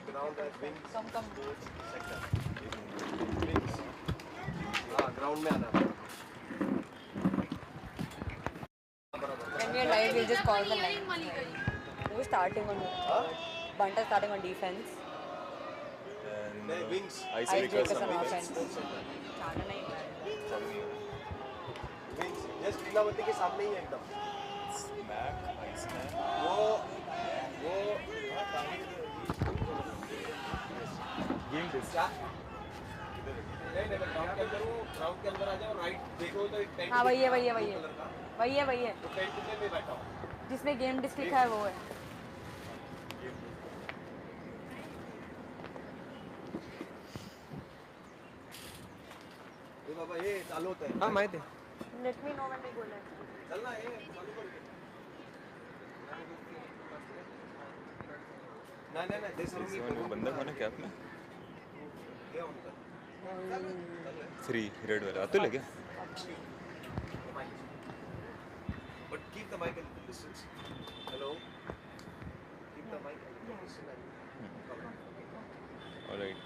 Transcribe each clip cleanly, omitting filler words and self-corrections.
Ground has wings. Come. Sports sector. Wings. हाँ ground में आना. When we are live, we'll just call the line. Who's starting on? Bantai starting on defense. And wings. ICEBREAKERS on offense. Wings. Just Lilavati के सामने ही एकदम. Mac, Iceman. वो Game this. नहीं ground के अंदर आ जाओ राइट देखो तो एक टेंट. हाँ वही है. तो टेंट में बैठा हूँ. जिसमें गेम डिस्क लिखा है वो है. ये बाबा ये चालू होता है. हाँ माहिती. Let me know when we go live. चलना ये चालू कर. नहीं वो बंदा कौन है कैप में? 3 रेड वाला अतुल है क्या? But keep the mic a little distance. Hello. Keep the mic a little distance. All right.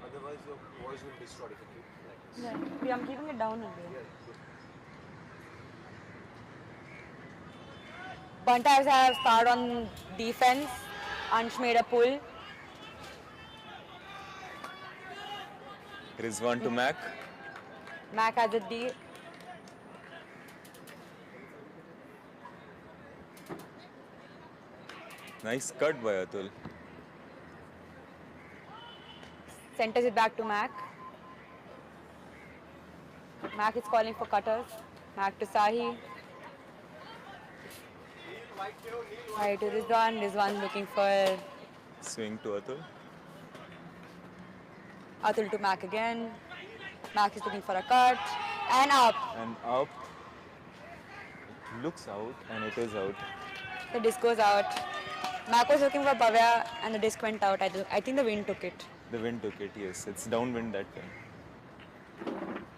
Otherwise your voice will distort if you keep like this. Yeah, I'm keeping it down only. Bantais have started on defense. Ansh made a pull. Rizwan to Mac. Mac has a D. Nice cut by Atul. Centers it back to Mac. Mac is calling for cutters. Mac to Sahi. Right to Rizwan. Rizwan looking for Swing to Atul. Atul to Mac again. Mac is looking for a cut. And up. And up. It looks out and it is out. The disc goes out. Mac was looking for Bhavya and the disc went out. I think the wind took it. The wind took it, yes. It's downwind that time.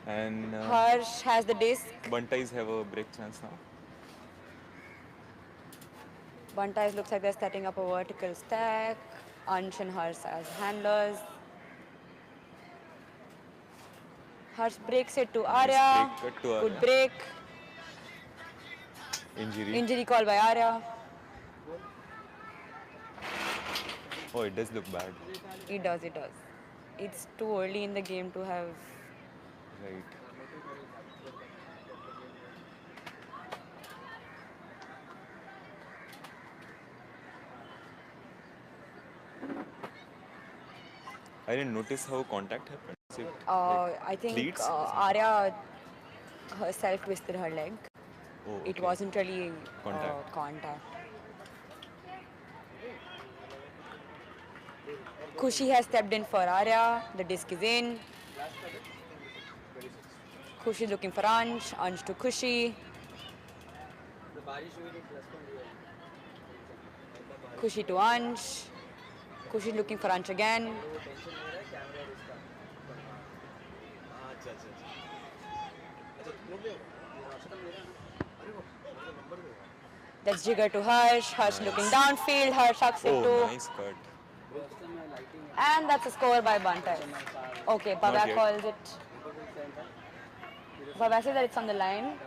And Harsh has the disc. Bantais have a break chance now. Bantais looks like they're setting up a vertical stack. Ansh and Harsh as handlers. Harsh breaks it to Arya. Break cut to Good Arya. break. Injury. Injury call by Arya. Oh, it does look bad. It does. It's too early in the game to have. Right. I didn't notice how contact happened. Is it I think cleats? Arya herself twisted her leg. Oh, It okay. wasn't really Contact. Kushi has stepped in for Arya. The disc is in. Kushi looking for Ansh. Ansh to Kushi. Kushi to Ansh. Kushi looking for Ansh again. That's Jigger to Harsh. Harsh looking downfield. Harsh hucks it Oh, to. nice cut. And that's a score by Bantai. Okay, Bhavya yet. calls it. Bhavya says that it's on the line.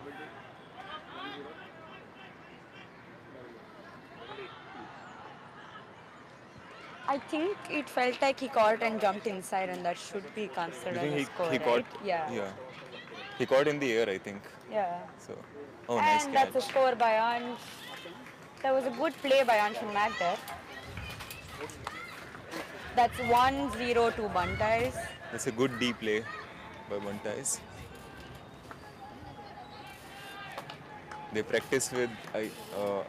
I think it felt like he caught and jumped inside, and that should be You considered as a think score, he right? caught? Yeah. He caught in the air, I think. Yeah. So, oh, nice And catch. that's a score by Ansh. There was a good play by Ansh and Mac there. That's 1-0 to Bantais. That's a good D play by Bantais. They practiced with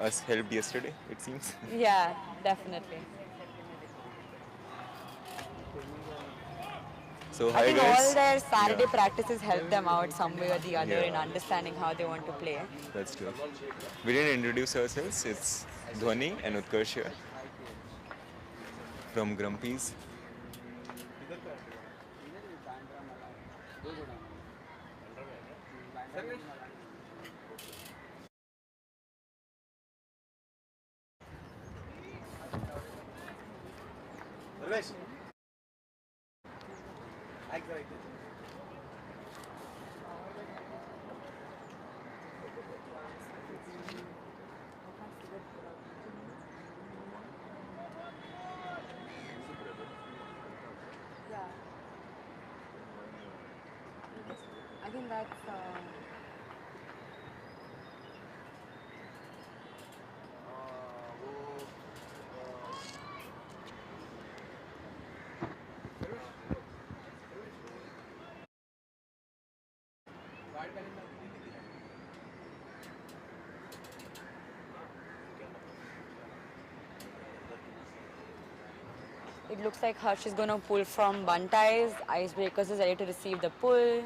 us helped yesterday, it seems. Yeah, definitely. So I hi think guys. all their Saturday Yeah, practices help them out some way or the other in Yeah. understanding how they want to play. that's true. We didn't introduce ourselves. It's Dhwani and Utkarsh here from Grumpy's. Suresh. Right. Yeah. I think that's. It looks like Harsh is going to pull from BANTAIS. Icebreakers is ready to receive the pull.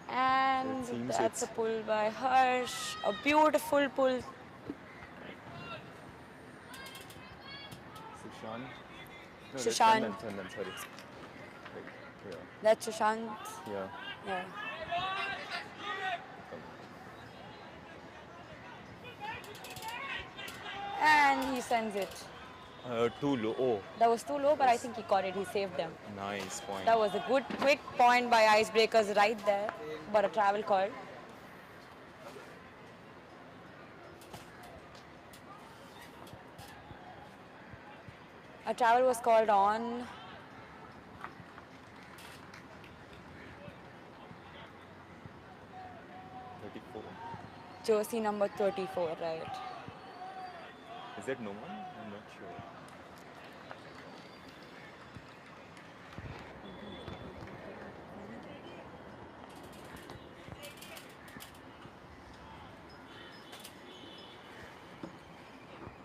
And It seems that's a it's- pull by Harsh. A beautiful pull. Sushant. No, Sushant. that's Chandan, sorry. Right. Yeah. That's Sushant. Yeah. Yeah. And he sends it. Too low. Oh, That was too low, but I think he caught it. He saved them. nice point. That was a good, quick point by Icebreakers right there. But a travel call. A travel was called on. Jersey number 34, right? Is that no one? I'm not sure.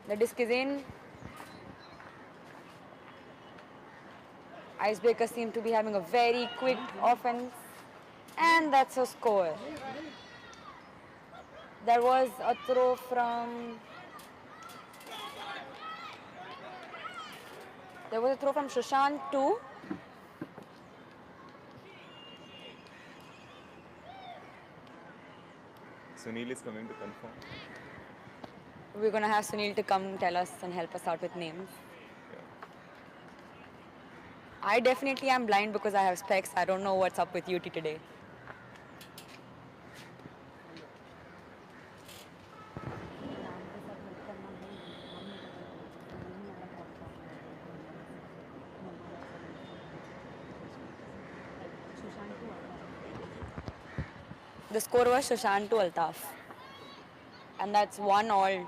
The disc is in. Icebreakers seem to be having a very quick offense. And that's a score. There was a throw from... There was a throw from Sushant too. Sunil is coming to confirm. We're going to have Sunil to come tell us and help us out with names. Yeah. I definitely am blind because I have specs. I don't know what's up with UT today. The score was Sushant to Altaf. And that's 1-all.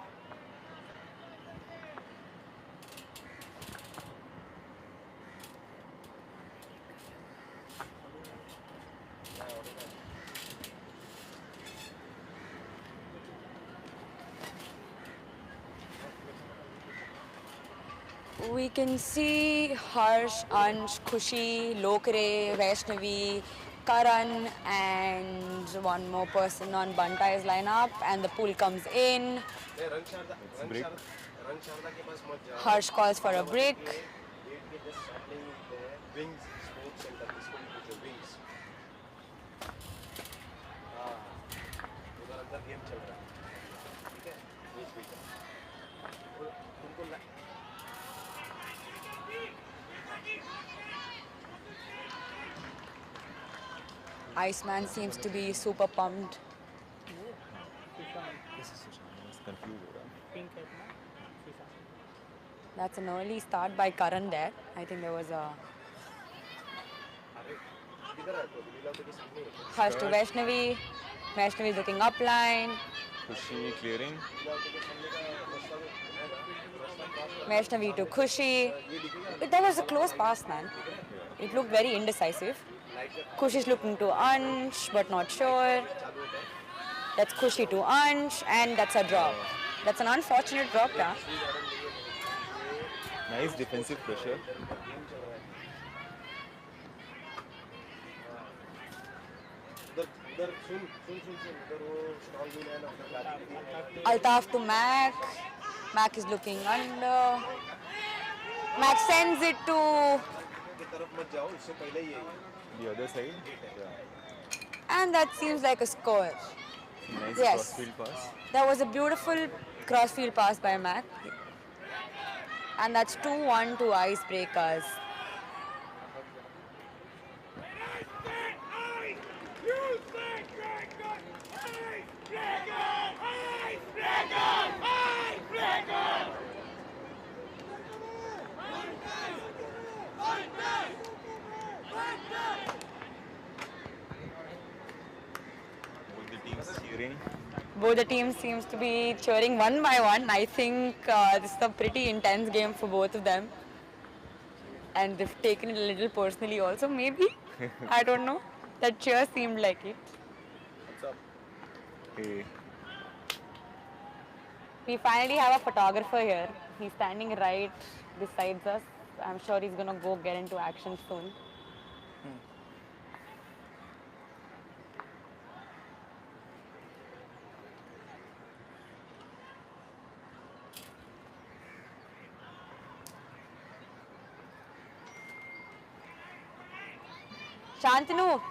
We can see Harsh, Ansh, Khushi, Lokre, Vaishnavi, Karan, and one more person on BANTAIS lineup. And the pool comes in. Break. Harsh calls for a break. Wings sports center. इसको भी पूछो wings. उधर अंदर game चल रहा है. ठीक है? Wings speaker. और तुमको Iceman seems to be super pumped. This is Sushant. I was confused. That's an early start by Karan there. I think there was a Harsh to Vaishnavi. Vaishnavi is looking upline. Khushi clearing. Vaishnavi to Khushi. That was a close pass, man. It looked very indecisive. Khushi is looking to Ansh, but not sure. That's Khushi to Ansh, and that's a drop. That's an unfortunate drop, yeah. Nice defensive pressure. Altaf to Mac. Mac is looking under. Mac sends it to... The other side. Yeah. And that seems like a score. Nice Yes. crossfield pass. That was a beautiful crossfield pass by Mac. And that's 2-1 to Icebreakers. Both the teams cheering. Both the teams seems to be cheering one by one. I think this is a pretty intense game for both of them. And they've taken it a little personally also, maybe. I don't know. That cheer seemed like it. What's up? Hey. We finally have a photographer here. He's standing right beside us. I'm sure he's gonna go get into action soon. Shantanu!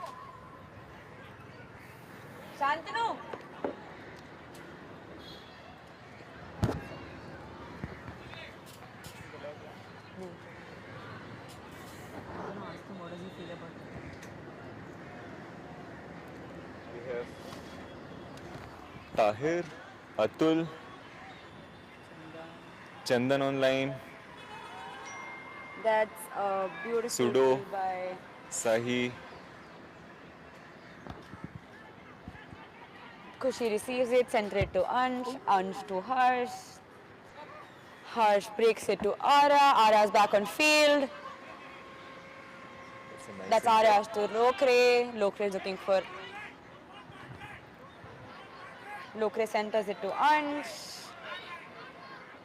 Shantanu! We have Tahir, Atul, Chandan online, That's a beautiful Sudo. goal by Sahi, Kushi receives it, sends it to Ansh, Ansh to Harsh. Harsh breaks it to Ara, Ara's back on field. that's a nice That's center. Ara's to Lokre. Lokre is looking for... Lokre centers it to Ansh.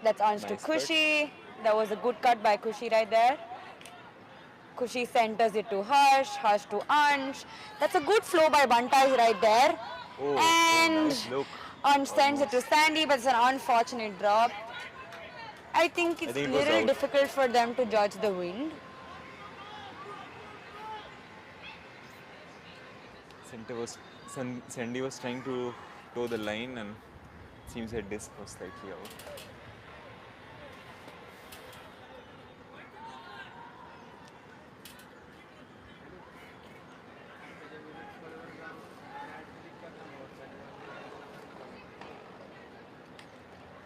That's Ansh to Nice cut. Kushi. That was a good cut by Kushi right there. Kushi centers it to Harsh, Harsh to Ansh. That's a good flow by BANTAIS right there. Oh, And nice look. Ansh sends it to Sandy, but it's an unfortunate drop. I think it's think a it was little out. difficult for them to judge the wind. Sandy was trying to toe the line and seems her disc was slightly out.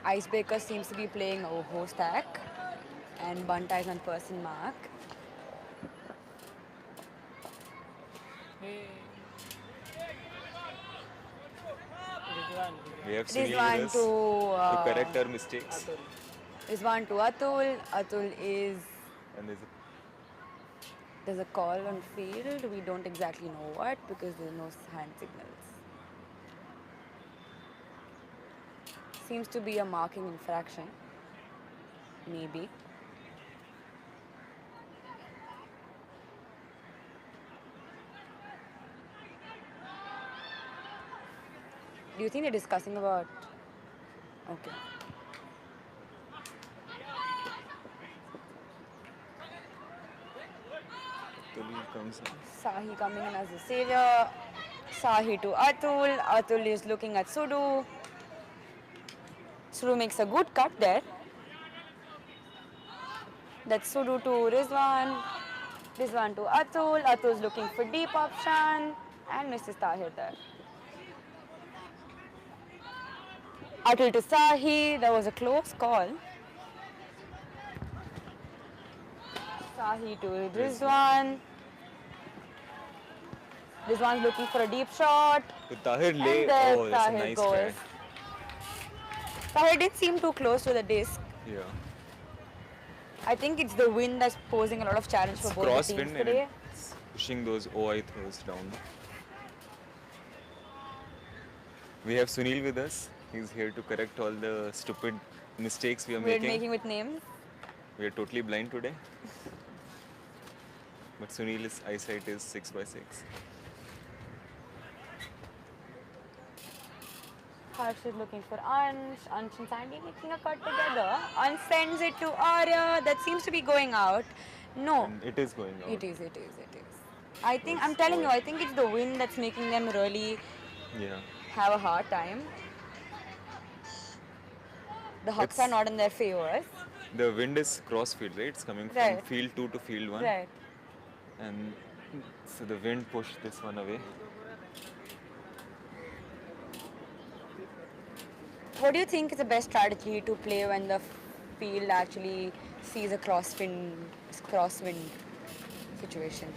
Icebreaker seems to be playing Oho stack and BANTAIS on person mark. We have This Sunil one with us to to correct our mistakes. This one to Atul. Atul is... And There's a call on field. We don't exactly know what because there's no hand signals. Seems to be a marking infraction. Maybe. Do you think they're discussing about... Okay. Atul comes in. Sahi coming in as a savior. Sahi to Atul. Atul is looking at Sudu. Sudu makes a good cut there. That's Sudu to Rizwan. Rizwan to Atul. Atul's looking for deep option. And misses Tahir there. Atul to Sahi. That was a close call. Sahi to Rizwan. Rizwan's looking for a deep shot. To Tahir lay. And there's Oh, that's a Tahir nice goal. try. Tahir didn't seem too close to the disc. Yeah. I think it's the wind that's posing a lot of challenge It's for both the teams crosswind and today. it's pushing those OI throws down. We have Sunil with us. He's here to correct all the stupid mistakes we are We're making with names. We are totally blind today. But Sunil's eyesight is 6/6. Harsh is looking for Ansh. Ansh and Sandy making a cut together. Ansh sends it to Arya. That seems to be going out. No. And it is going out. It is. I think, I'm telling you, I think it's the wind that's making them really Yeah. have a hard time. The hucks are not in their favors. The wind is crossfield, right? It's coming from Right. field 2 to field 1. Right. And so the wind pushed this one away. What do you think is the best strategy to play when the field actually sees a crosswind situation?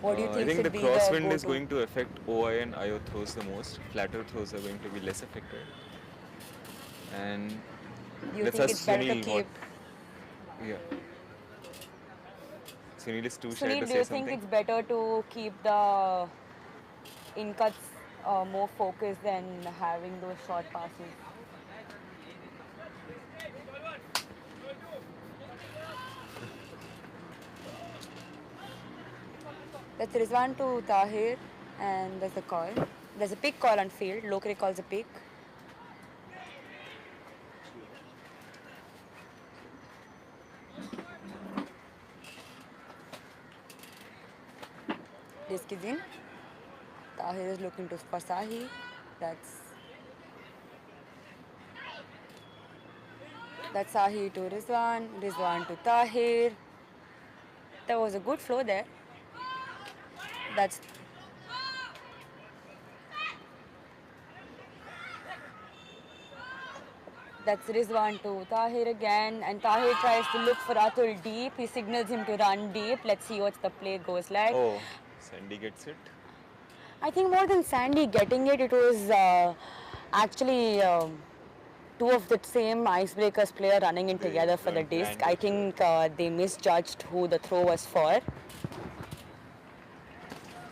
What do you I think think should the be the crosswind is go-to? going to affect OI and IO throws the most. Flatter throws are going to be less affected. And Do you let's think ask it's better to Sunil what. keep? Yeah. Sunil is too shy Sunil, to do say you think something. it's better to keep the in cuts more focused than having those short passes? That's Rizwan to Tahir, and there's a call. There's a pick call on field. Lokre calls a pick. Disc is in. Tahir is looking to Fasahi. That's Sahi to Rizwan. Rizwan to Tahir. There was a good flow there. That's Rizwan to Tahir again, and Tahir tries to look for Atul deep. He signals him to run deep. Let's see what the play goes like. Oh, Sandy gets it. I think more than Sandy getting it, it was actually two of the same icebreakers player running in They together for the weren't disc. planned. I think they misjudged who the throw was for.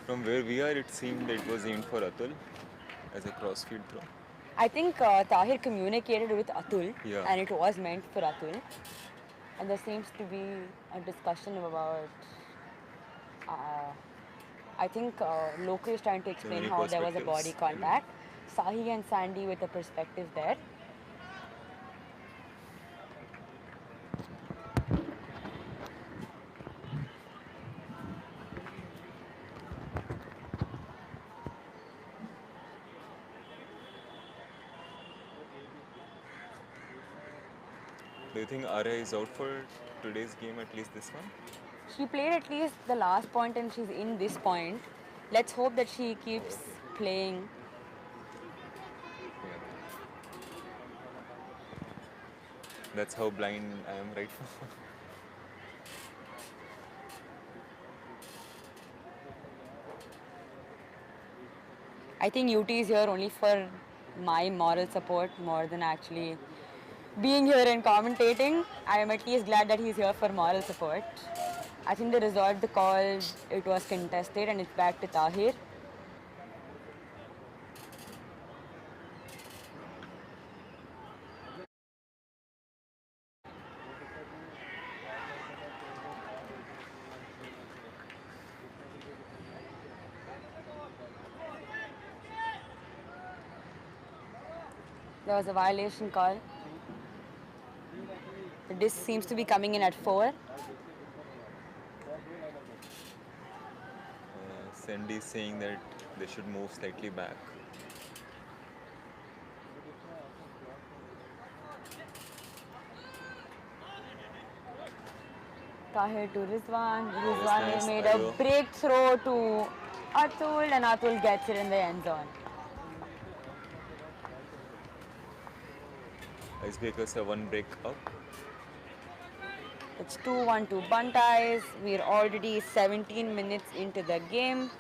From where we are, it seemed it was aimed for Atul as a crossfield throw. I think Tahir communicated with Atul, Yeah. and it was meant for Atul. And there seems to be a discussion about. I think Loki is trying to explain many how there was a body perspectives. contact. Sahi and Sandy with a perspective there. Do you think Arya is out for today's game, at least this one? She played at least the last point and she's in this point. Let's hope that she keeps playing. Yeah. That's how blind I am right now. I think UT is here only for my moral support more than actually being here and commentating. I am at least glad that he's here for moral support. I think they resolved the call. It was contested and it's back to Tahir. There was a violation call. The disc seems to be coming in at 4. Sandy is saying that they should move slightly back. Tahir to Rizwan. Rizwan nice, made a Ayo. break throw to Atul and Atul gets it in the end zone. Icebreakers are one break up. It's 2-1 to BANTAIS. We're already 17 minutes into the game.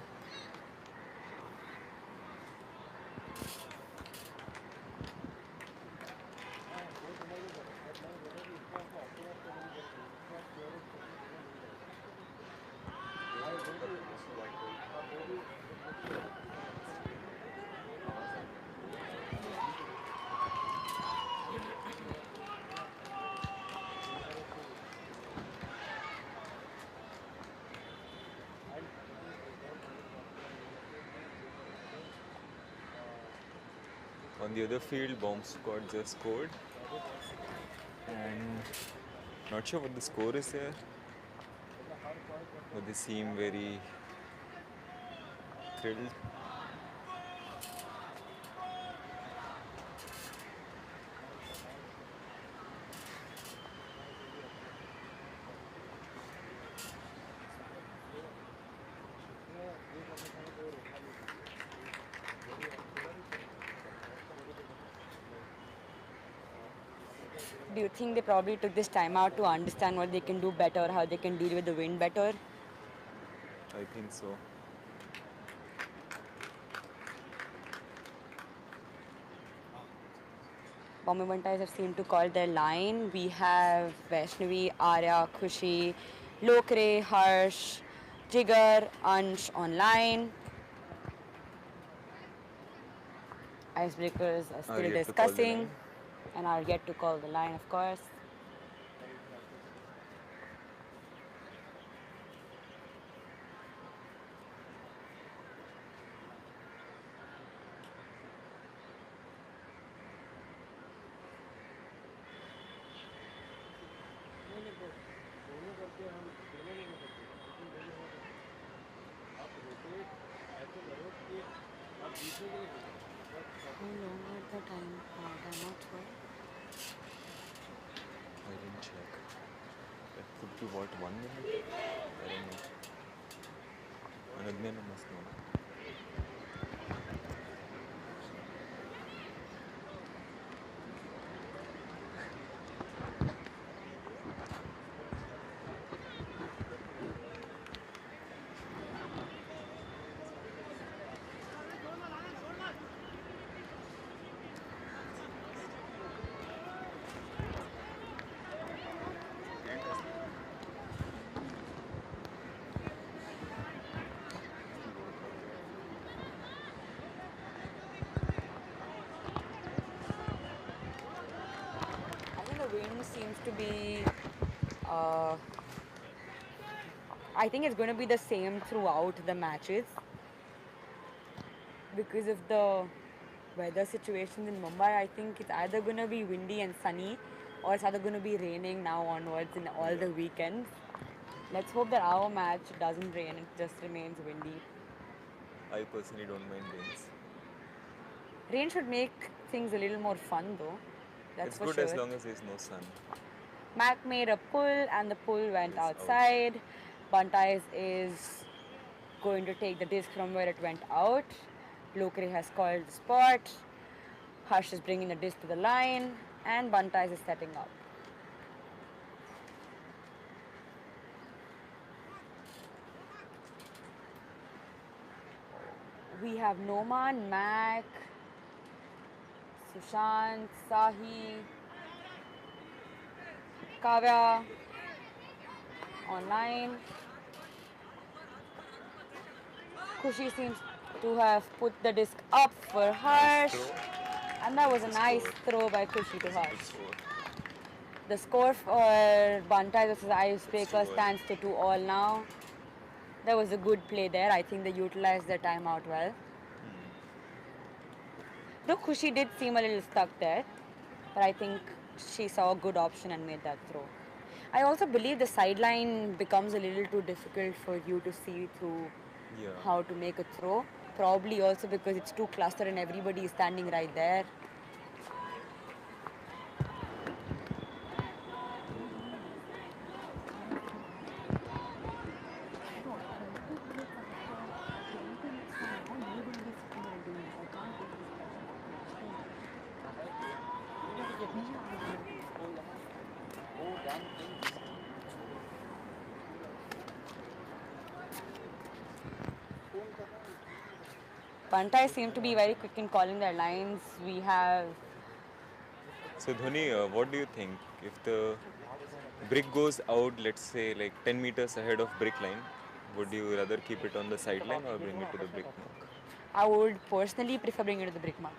On the other field, Bomb Squad just scored. And not sure what the score is there, but they seem very thrilled. Do you think they probably took this time out to understand what they can do better, how they can deal with the wind better? I think so. Bombay Bantais have seemed to call their line. We have Vaishnavi, Arya, Khushi, Lokre, Harsh, Jigar, Ansh online. Icebreakers are Are still yet to call the discussing line. and are yet to call the line, of course. How long are the time out for? I didn't check. That could be what, 1 minute? I don't know. Anagna must know. I think the wind seems to be. Uh, I think it's going to be the same throughout the matches because of the weather situations in Mumbai. I think it's either going to be windy and sunny or it's either going to be raining now onwards in all the weekends. Let's hope that our match doesn't rain, it just remains windy. I personally don't mind rains. Rain should make things a little more fun though. That's It's for good sure. as long as there's no sun. Mac made a pull and the pull went Is out. outside. Bantais is going to take the disc from where it went out. Lokre has called the spot. Harsh is bringing the disc to the line and Bantais is setting up. We have Noman, Mac, Sushant, Sahi, Kavya online. Khushi seems to have put the disc up for Harsh. throw. And that was a Nice nice score. throw by Khushi to Good Harsh. score. The score for Bantai versus Icebreaker 2-1. stands to 2-all now. There was a good play there. I think they utilized their timeout well. Though Khushi did seem a little stuck there, but I think she saw a good option and made that throw. I also believe the sideline becomes a little too difficult for you to see through Yeah. how to make a throw. Probably also because it's too clustered and everybody is standing right there. Bantai seem to be very quick in calling their lines. We have So Dhoni, what do you think? If the brick goes out, let's say like 10 meters ahead of brick line, would you rather keep it on the sideline or bring it to the brick mark? I would personally prefer bringing it to the brick mark.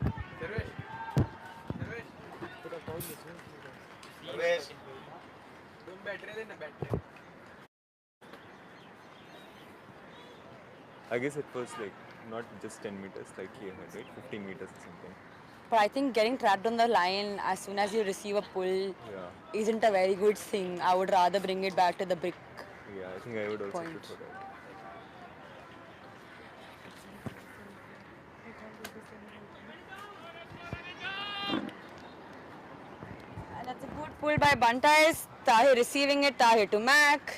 I guess it was like not just 10 meters, slightly ahead, right? 15 meters or something. But I think getting trapped on the line as soon as you receive a pull Yeah. isn't a very good thing. I would rather bring it back to the brick. Yeah, I think I would also Point. prefer that. And that's a good pull by Bantais. Tahir receiving it, Tahir to Mac.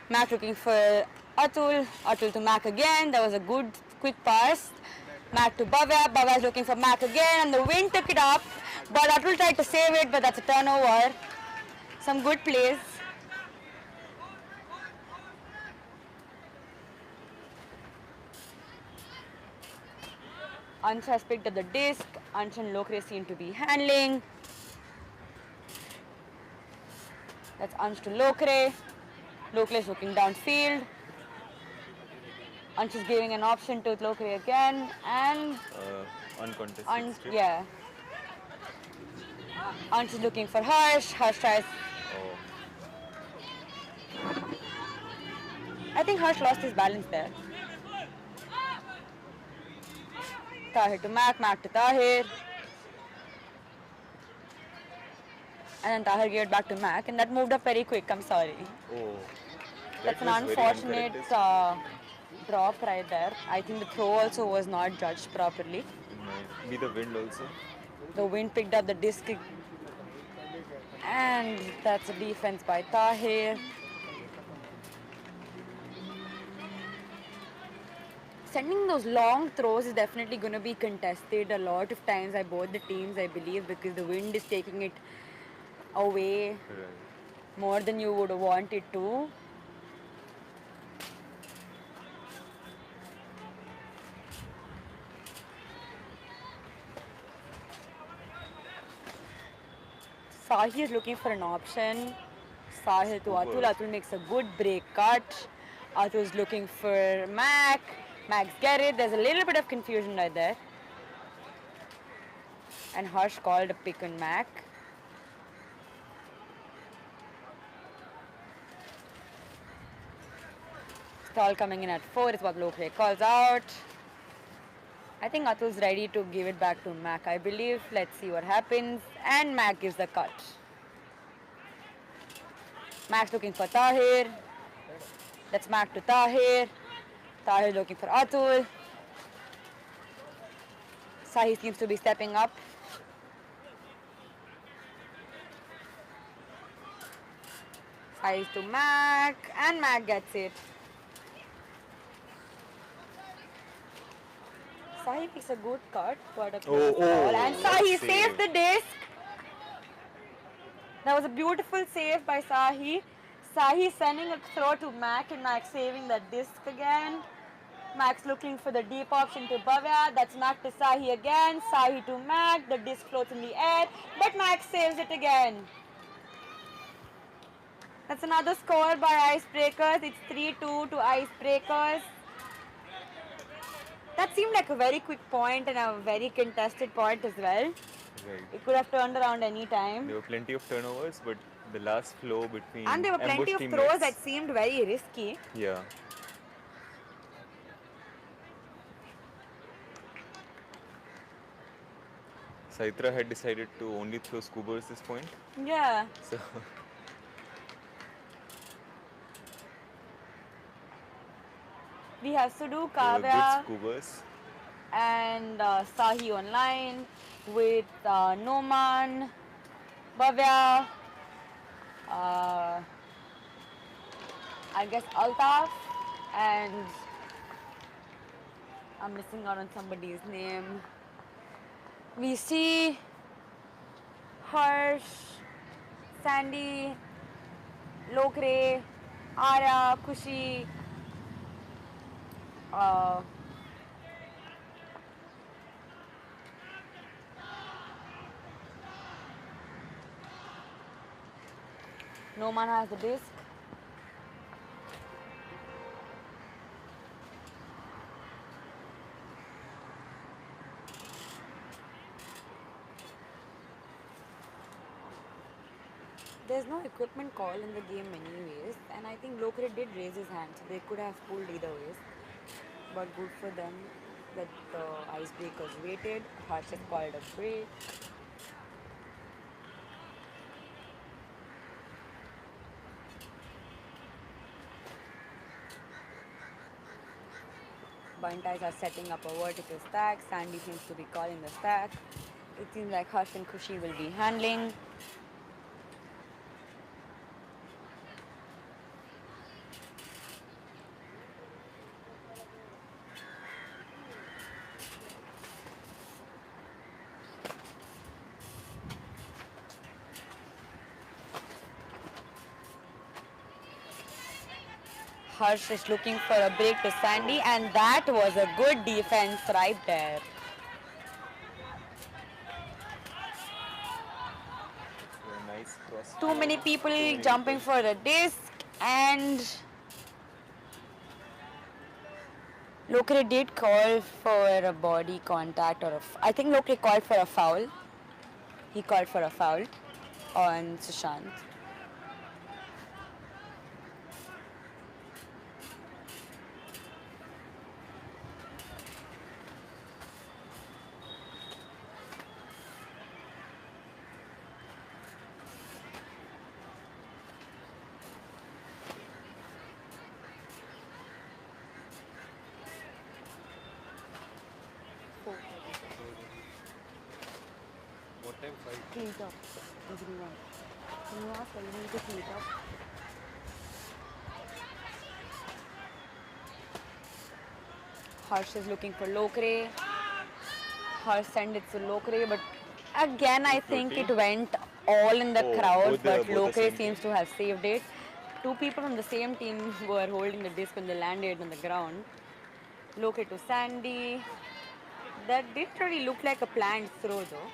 Mac looking for Atul. Atul to Mac again. That was a good quick pass. Mac to Bhavya. Bhavya is looking for Mac again, and the wind took it up. But Atul tried to save it, but that's a turnover. Some good plays. Ansh has picked up the disc. Ansh and Lokre seem to be handling. That's Ansh to Lokre. Lokre is looking downfield. Ansh is giving an option to Lokre again, and Uncontested straight. yeah. Ansh is looking for Harsh. Harsh tries. Oh, I think Harsh lost his balance there. Tahir to Mac, Mac to Tahir. And then Tahir gave it back to Mac, and that moved up very quick. I'm sorry. oh. That's That an was very unfortunate uncharacteristic. drop right there. I think the throw also was not judged properly. It might be the wind also. The wind picked up the disc, and that's a defense by Tahir. Sending those long throws is definitely going to be contested a lot of times by both the teams, I believe, because the wind is taking it away Right. more than you would want it to. Sahil is looking for an option. Sahil to Atul. Atul makes a good break cut. Atul is looking for Mac. Mac's get it. There's a little bit of confusion right there. And Harsh called a pick on Mac. Stall coming in at 4 is what Lokre calls out. I think Atul's ready to give it back to Mac, I believe. Let's see what happens. And Mac gives the cut. Mac's looking for Tahir. That's Mac to Tahir. Tahir looking for Atul. Sahi seems to be stepping up. Sahi to Mac. And Mac gets it. Sahi makes a good cut, but a close ball. And Sahi saves the disc. That was a beautiful save by Sahi. Sahi sending a throw to Mac, and Mac saving that disc again. Mac's looking for the deep option to Bhavya. That's Mac to Sahi again. Sahi to Mac. The disc floats in the air, but Mac saves it again. That's another score by Icebreakers. It's 3-2 to Icebreakers. That seemed like a very quick point and a very contested point as well. Right. It could have turned around any time. There were plenty of turnovers, but the last flow between And there were plenty of teammates, throws that seemed very risky. Yeah. Saitra had decided to only throw scoobers this point. Yeah. So We have Sudu, they were Kavya, good scoobers. and Sahi online with Noman, Bhavya, I guess Altaf, and I'm missing out on somebody's name. We see Harsh, Sandy, Lokre, Ara, Kushi, Noman has the disc. There's no equipment call in the game anyways, and I think Lokre did raise his hand, so they could have pulled either ways. But good for them that the Icebreakers waited. Harsh has called a break. BANTAIS are setting up a vertical stack. Sandy seems to be calling the stack. It seems like Harsh and Kushi will be handling. Harsh is looking for a break to Sandy, and that was a good defense right there. A nice cross. Too many people jumping for a disc, and Lokre did call for a body contact, or I think Lokre called for a foul. He called for a foul on Sushant. What time fight? Clean up, everyone. You are telling to clean up. Harsh is looking for Lokre. Harsh sent it to Lokre, but again I think it went all in the crowd, but Lokre seems to have saved it. Two people from the same team were holding the disc when they landed on the ground. Lokre to Sandy. That did really look like a planned throw though.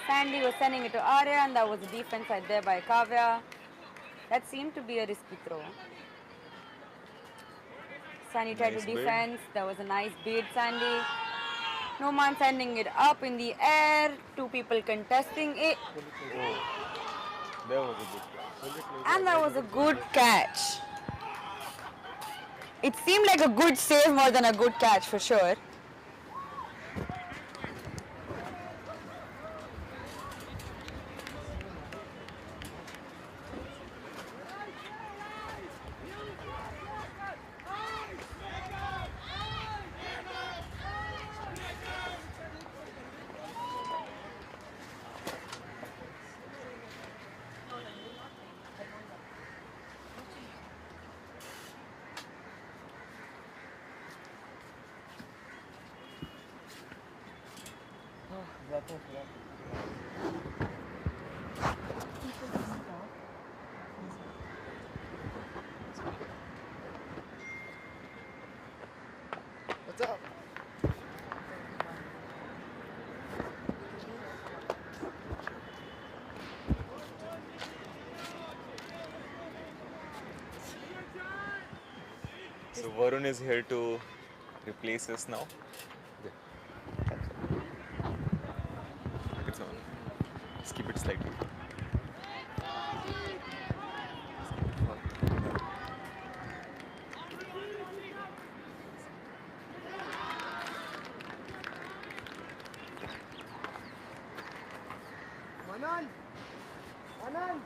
Sandy was sending it to Arya, and that was a defense right there by Kavya. That seemed to be a risky throw. Sandy tried to defense. That was a nice beat, Sandy. No man sending it up in the air. Two people contesting it. That was a good catch. And that was a good catch. It seemed like a good save more than a good catch for sure. What's up? So Varun is here to replace us now. It's on. Just keep it slightly. Manan! Manan!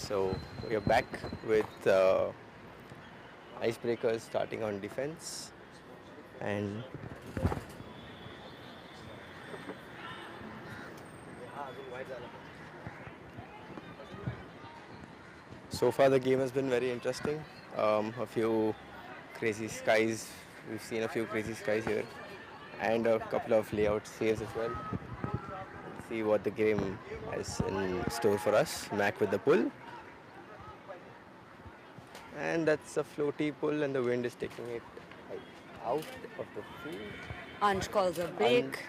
So we are back with icebreakers starting on defense, and so far the game has been very interesting. A few crazy skies, we've seen a few crazy skies here, and a couple of layout saves as well. Let's see what the game has in store for us. Mac with the pull. And that's a floaty pull, and the wind is taking it out of the field. Ansh calls a break.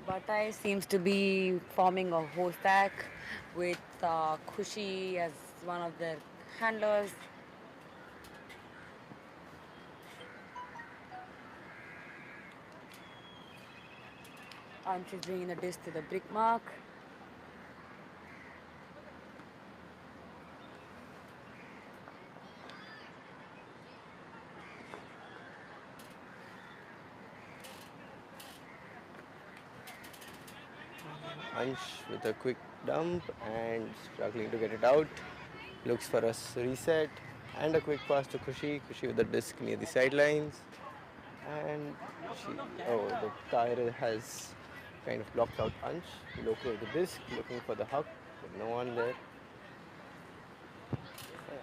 BANTAIS seems to be forming a whole stack with Khushi as one of their handlers. Ansh is bringing the disc to the brick mark. Ansh with a quick dump and struggling to get it out. Looks for a reset and a quick pass to Khushi. Khushi with the disc near the sidelines. And the tire has kind of blocked out Ansh. Local with the disc, looking for the huck, but no one there.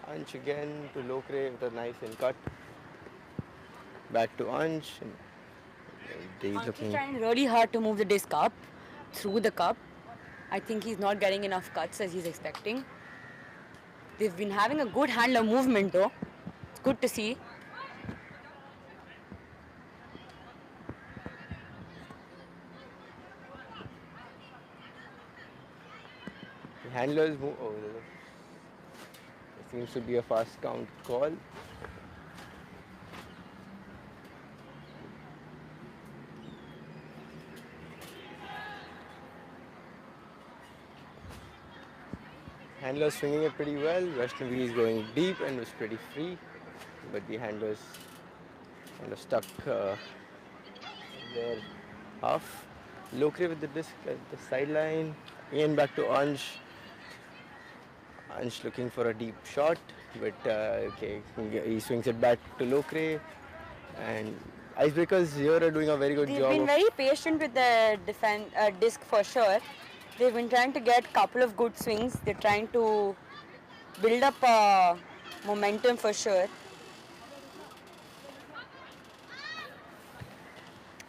Ansh again to Lokre with a nice in cut. Back to Ansh. Ansh is trying really hard to move the disc up through the cup. I think he's not getting enough cuts as he's expecting. They've been having a good handler movement though. It's good to see. The handlers move. Oh, there seems to be a fast count call. Handler swinging it pretty well. Vaishnavi is going deep and was pretty free, but the handlers kind of stuck their half. Lokre with the disc at the sideline. Again back to Ansh. Ansh looking for a deep shot, but he swings it back to Lokre. And icebreakers here are doing a very good job. They've been very patient with the disc for sure. They've been trying to get a couple of good swings. They're trying to build up momentum for sure.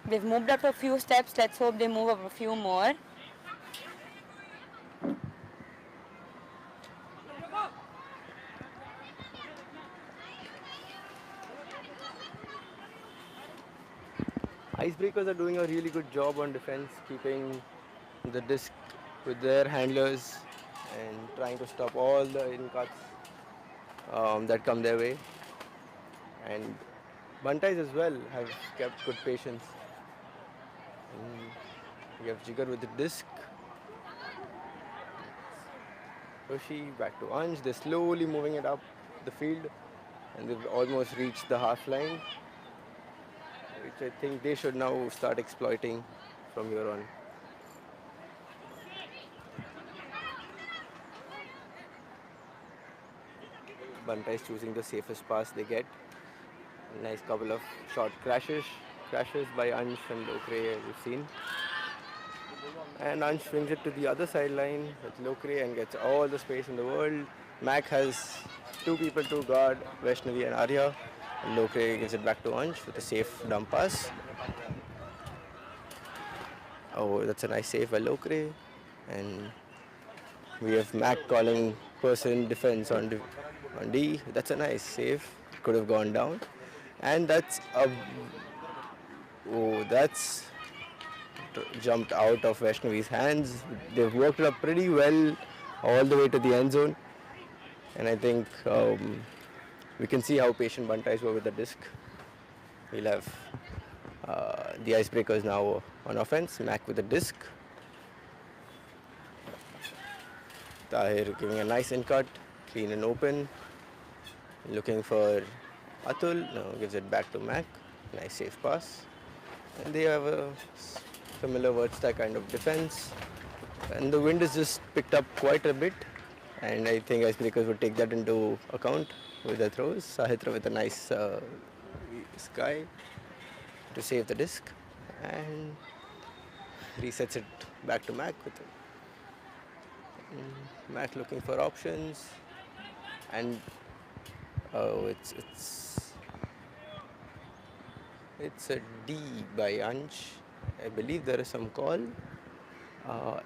They've moved up a few steps. Let's hope they move up a few more. Icebreakers are doing a really good job on defense, keeping the disc with their handlers and trying to stop all the in-cuts that come their way. And BANTAIS as well have kept good patience. We have Jigar with the disc. Khushi back to Ansh. They're slowly moving it up the field, and they've almost reached the half line, which I think they should now start exploiting from here on. BANTAIS choosing the safest pass they get. A nice couple of short crashes by Ansh and Lokre, as you've seen. And Ansh swings it to the other sideline with Lokre and gets all the space in the world. Mac has two people to guard, Vaishnavi and Arya. And Lokre gives it back to Ansh with a safe dump pass. Oh, that's a nice save by Lokre. And we have Mac calling person defense on D. That's a nice save. Could have gone down. And that's jumped out of Vaishnavi's hands. They've worked it up pretty well all the way to the end zone. And I think we can see how patient BANTAIS were with the disc. We'll have the icebreakers now on offense. Mac with the disc. Tahir giving a nice in cut, clean and open. Looking for Atul. No, gives it back to Mac. Nice safe pass. And they have a similar word stack kind of defense. And the wind is just picked up quite a bit. And I think Icebreakers would take that into account with their throws. Sahitra with a nice sky to save the disc. And resets it back to Mac with Mac looking for options. And oh, it's a D by Ansh. I believe there is some call. Uh,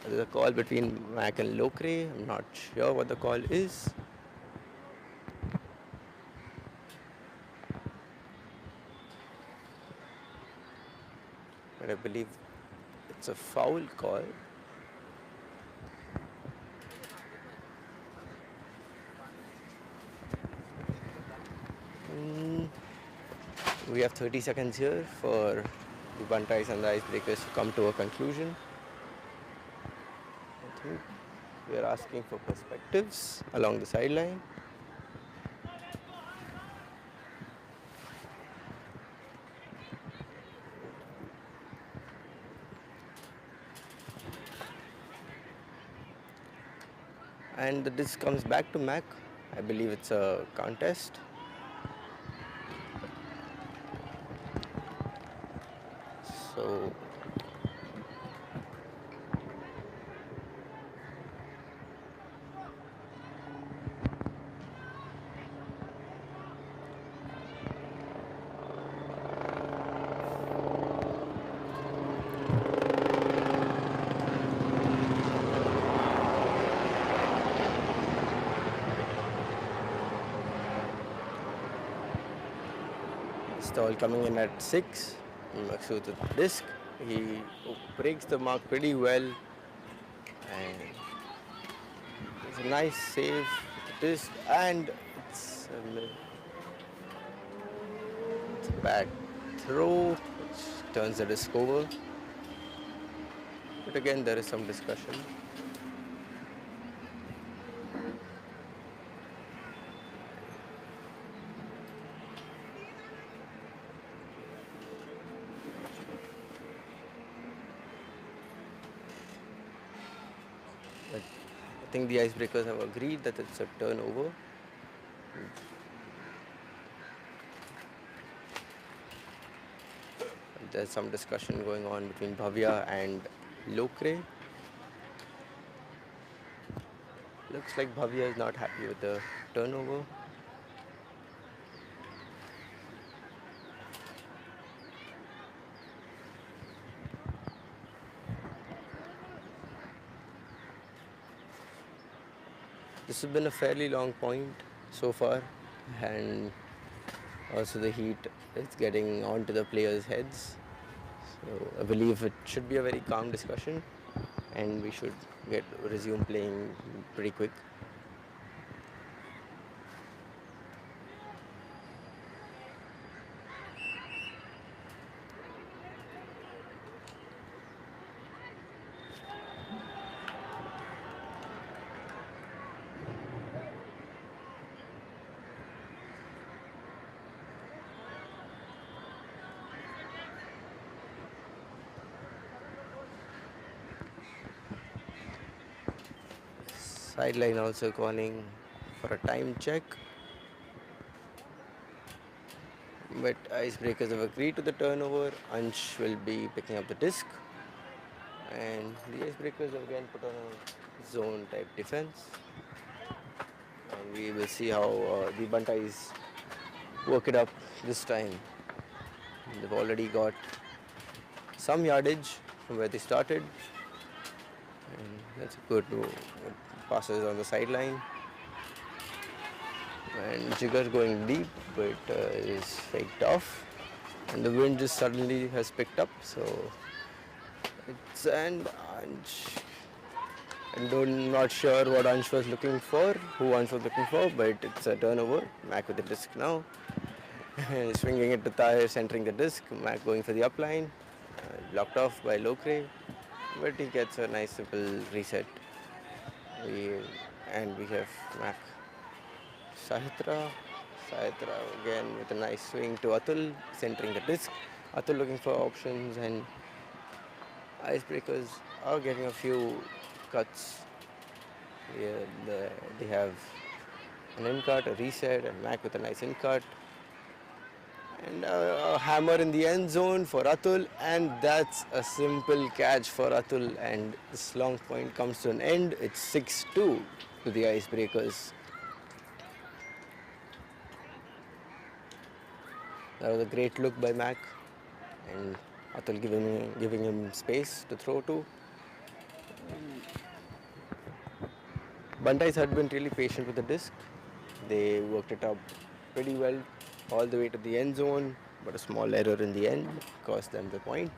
there's a call between Mac and Locre. I'm not sure what the call is. But I believe it's a foul call. We have 30 seconds here for the Bantais and the Icebreakers to come to a conclusion. I think we are asking for perspectives along the sideline. And the disc comes back to Mac. I believe it's a contest. So stall coming in at 6. Maksud with the disc. He breaks the mark pretty well. And it's a nice save with the disc. And it's a bad throw, which turns the disc over. But again, there is some discussion. But I think the Icebreakers have agreed that it's a turnover. There's some discussion going on between Bhavya and Locre. Looks like Bhavya is not happy with the turnover. This has been a fairly long point so far, and also the heat is getting onto the players' heads. So I believe it should be a very calm discussion, and we should resume playing pretty quick. Sideline also calling for a time check. But Icebreakers have agreed to the turnover. Ansh will be picking up the disc. And the Icebreakers have again put on a zone type defense. And we will see how the Bantais work it up this time. They've already got some yardage from where they started. And that's a good passes on the sideline. And Jigar going deep, but is faked off. And the wind just suddenly has picked up, so it's I'm not sure what Ansh was looking for, who Ansh was looking for, but it's a turnover. Mac with the disc now. Swinging it to Tahir, centering the disc. Mac going for the upline. Blocked off by Locre, but he gets a nice simple reset. And we have Mac Sahitra. Sahitra again with a nice swing to Atul, centering the disc. Atul looking for options, and Icebreakers are getting a few cuts. Yeah, they have an in cut, a reset, and Mac with a nice in cut. And a hammer in the end zone for Atul, and that's a simple catch for Atul. And this long point comes to an end. It's 6-2 to the Icebreakers. That was a great look by Mac, and Atul giving him space to throw to. Bantais had been really patient with the disc. They worked it up pretty well all the way to the end zone, but a small error in the end cost them the point.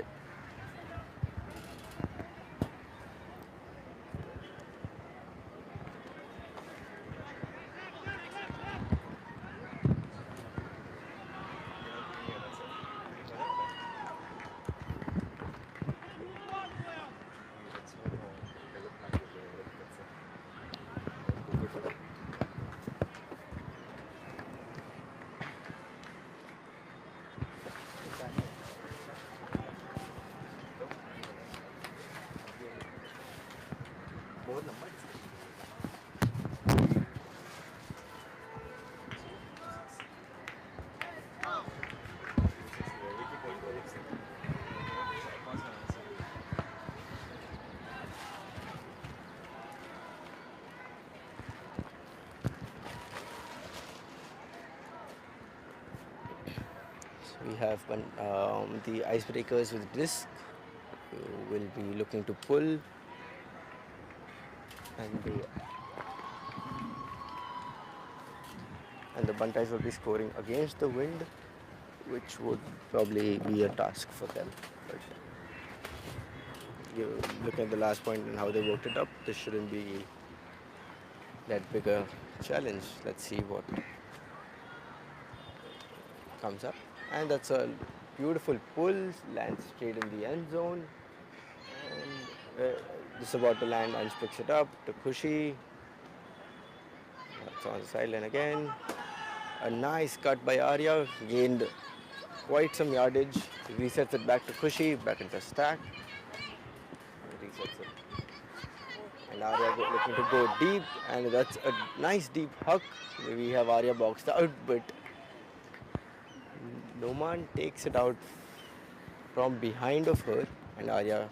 We have the Icebreakers with disc who will be looking to pull, and the Bantais will be scoring against the wind, which would probably be a task for them. But look at the last point and how they worked it up. This shouldn't be that big a challenge. Let's see what comes up. And that's a beautiful pull, lands straight in the end zone. And just about to land, Ansh picks it up to Khushi. That's on the sideline again. A nice cut by Arya, gained quite some yardage. Resets it back to Khushi, back into stack. Resets it. And Arya looking to go deep, and that's a nice deep huck. We have Arya boxed out, but Noman takes it out from behind of her, and Arya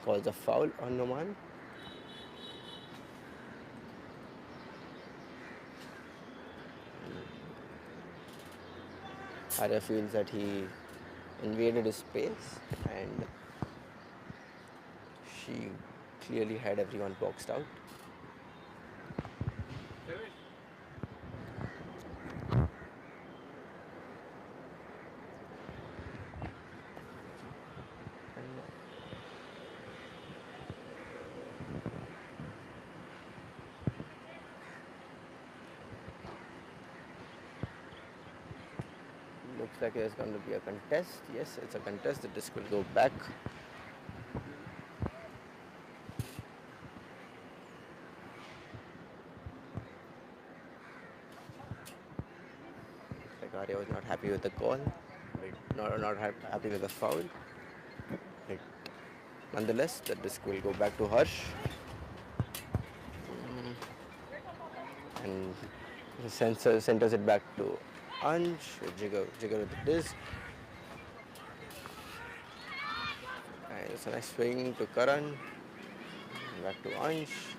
calls a foul on Noman. Arya feels that he invaded his space, and she clearly had everyone boxed out. Looks like there's going to be a contest. Yes, it's a contest. The disc will go back. Looks like Arya was not happy with the call, but not happy with the foul. But nonetheless, the disc will go back to Harsh. And the sensor centers it back to Ansh, Jigger with the disc. And it's a nice swing to Karan. Back to Ansh.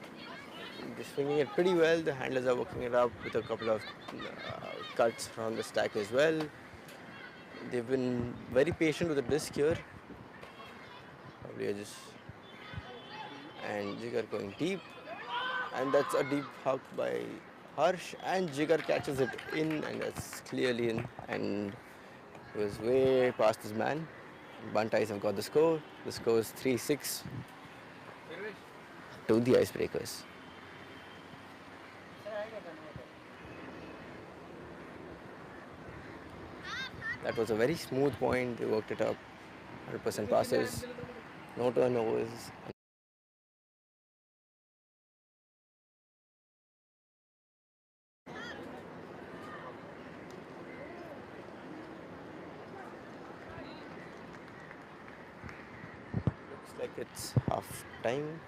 They're swinging it pretty well. The handlers are working it up with a couple of cuts from the stack as well. They've been very patient with the disc here. Probably and Jigger going deep. And that's a deep hug by Harsh, and Jigger catches it in, and that's clearly in, and it was way past his man. Bantais have got the score. The score is 3-6 to the Icebreakers. That was a very smooth point. They worked it up. 100% passes, no turnovers. like it's half time.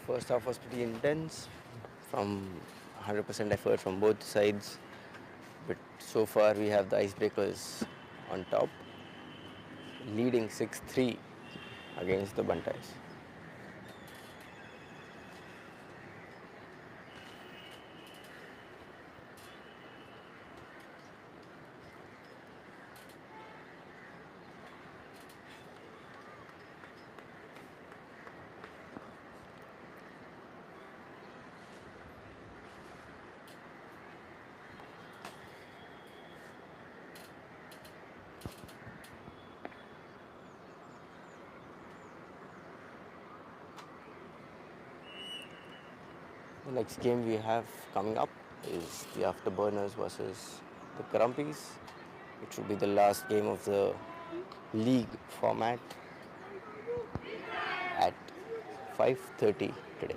First half was pretty intense, from 100% effort from both sides. But so far we have the icebreakers on top, leading 6-3 against the Bantais. The next game we have coming up is the Afterburners versus the Grumpys. It should be the last game of the league format at 5:30 today.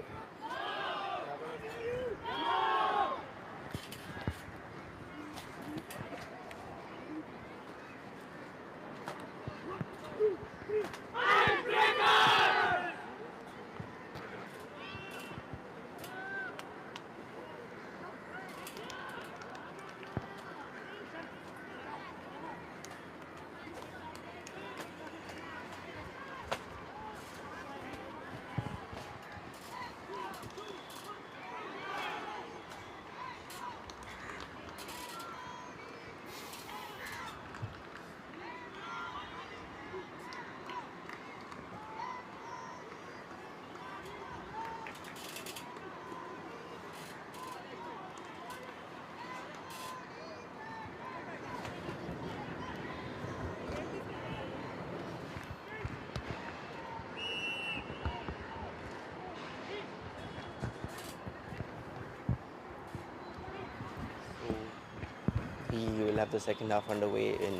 We will have the second half underway in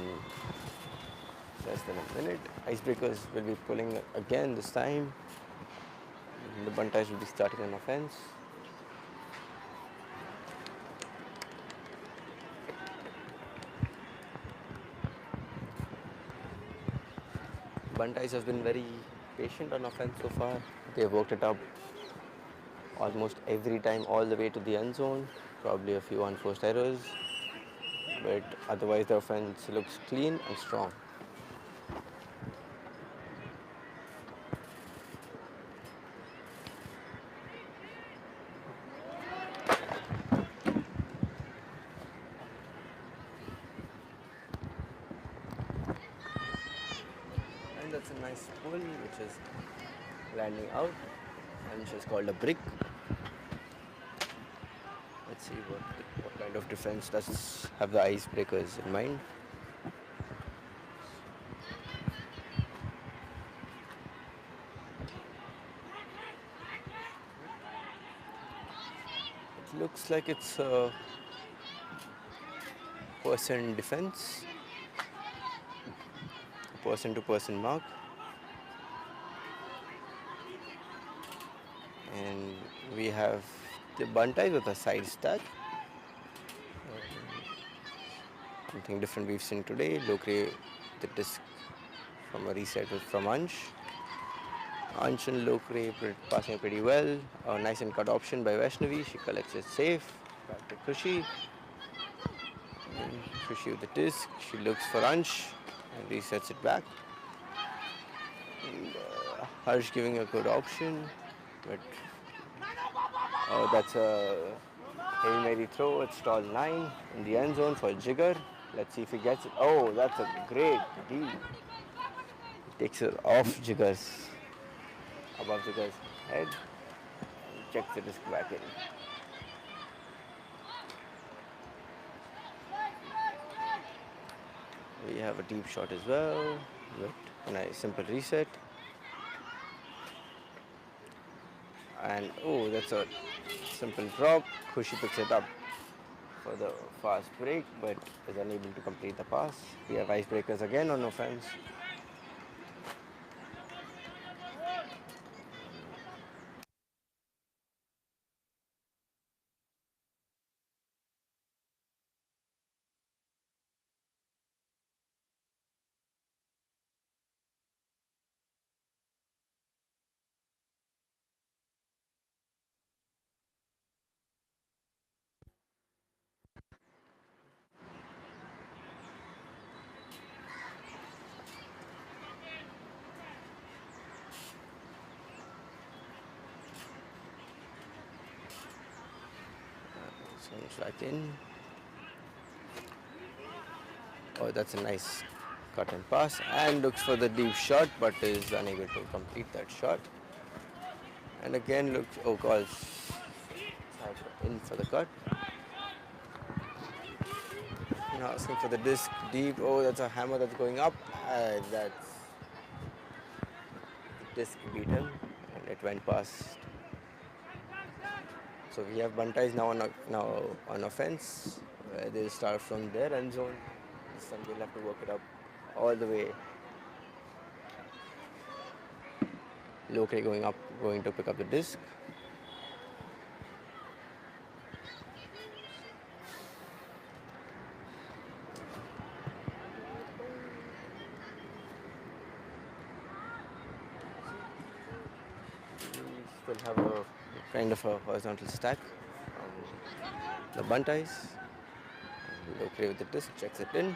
less than a minute. Icebreakers will be pulling again this time. The Bantais will be starting an offense. Bantais has been very patient on offense so far. They've worked it up almost every time all the way to the end zone. Probably a few unforced errors, but otherwise the offense looks clean and strong. And that's a nice pull which is landing out and which is called a brick. Let's see what kind of defense does have the icebreakers in mind. It looks like it's a person defense, a person-to-person mark, and we have the Bantais with a side stack. Something different we've seen today. Lokre, the disc from a reset from Ansh. Ansh and Lokre passing pretty well. A nice and cut option by Vaishnavi. She collects it safe. Back to Khushi. And Khushi with the disc. She looks for Ansh and resets it back. And, Harsh giving a good option, but that's a Hail Mary throw. It's stall 9 in the end zone for Jigar. Let's see if he gets it. Oh, that's a great deal. Takes it off Jigar's, above Jigar's head, and checks the disc back in. We have a deep shot as well, with a nice simple reset. And oh, that's a simple drop. Khushi picks it up for the fast break, but is unable to complete the pass. We have icebreakers again on offense. Comes back in. Oh, that's a nice cut and pass, and looks for the deep shot, but is unable to complete that shot. And again looks, oh, calls in for the cut. Now asking for the disc deep. Oh, that's a hammer that's going up. That's the disc beat him, and it went past. So we have Bantais now on offense. They'll start from their end zone. This time they'll have to work it up all the way. Lokre going up, going to pick up the disc. We still have a kind of a horizontal stack from the Bantais. Lokre with the disc, checks it in.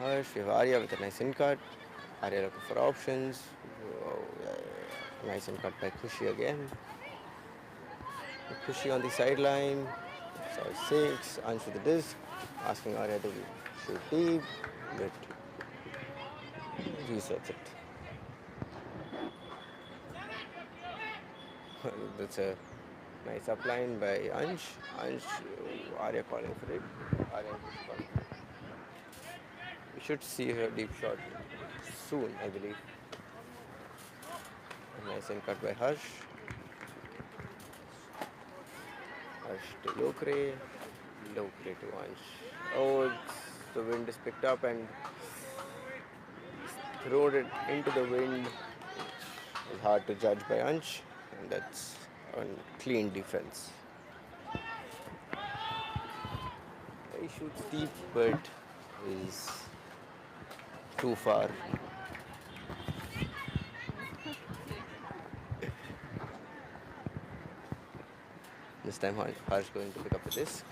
Harsh, we have Arya with a nice in cut. Arya looking for options. Oh, yeah. Nice in cut by Khushi again. Khushi on the sideline. So 6, Ansh with the disc, asking Arya to shoot deep, but resets it. That's a nice upline by Ansh. Ansh, Arya calling for it. Arya calling for it. We should see her deep shot soon, I believe. A nice in cut by Harsh. Harsh to Lokre. Lokre to Ansh. Oh, the wind is picked up and thrown it into the wind. It's hard to judge by Ansh, and that's a clean defense. He shoots deep, but is too far. This time Harsh going to pick up the disc.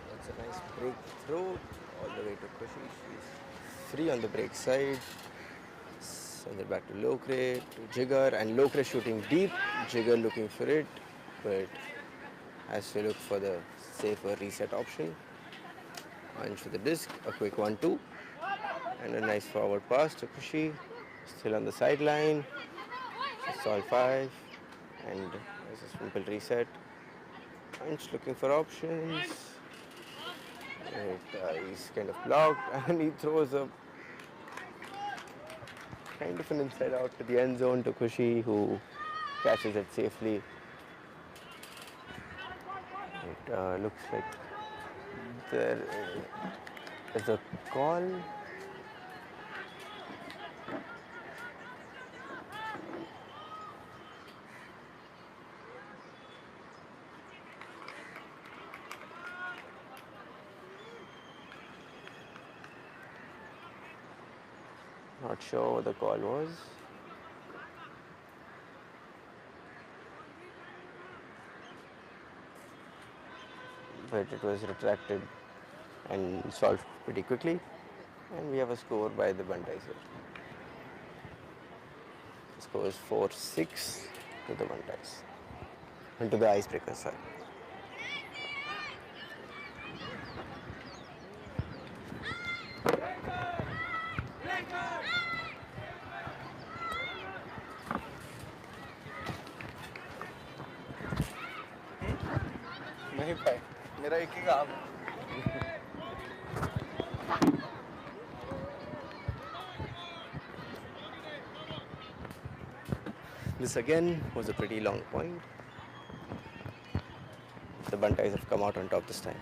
That's a nice break throw all the way to Khushi. She's free on the break side. Send it back to Lokre, to Jigar, and Lokre shooting deep. Jigar looking for it, but has to look for the safer reset option. Ansh with the disc, a quick 1-2, and a nice forward pass to Khushi. Still on the sideline. Solve 5, and there's a simple reset. Ansh looking for options. He's kind of blocked, and he throws a kind of an inside out to the end zone to Khushi, who catches it safely. It looks like there is a call. Not sure what the call was. but it was retracted and solved pretty quickly. And we have a score by the Bantais here. The score is 4-6 to the Bantais. And to the Icebreakers, sorry. नहीं पाए मेरा एक ही काम है This again was a pretty long point. The Bantais have come out on top this time.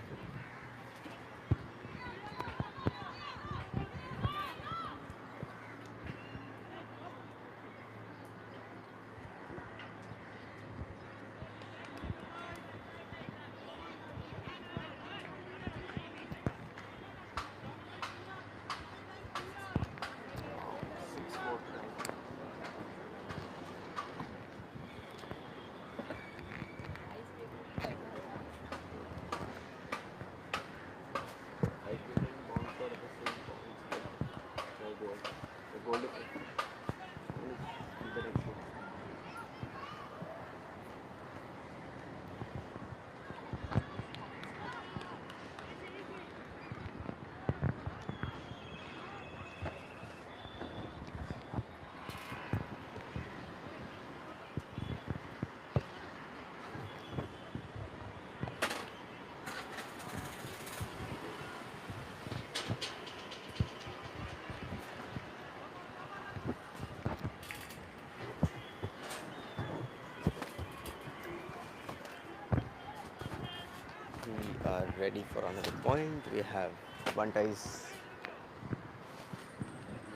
We are ready for another point. We have Bantais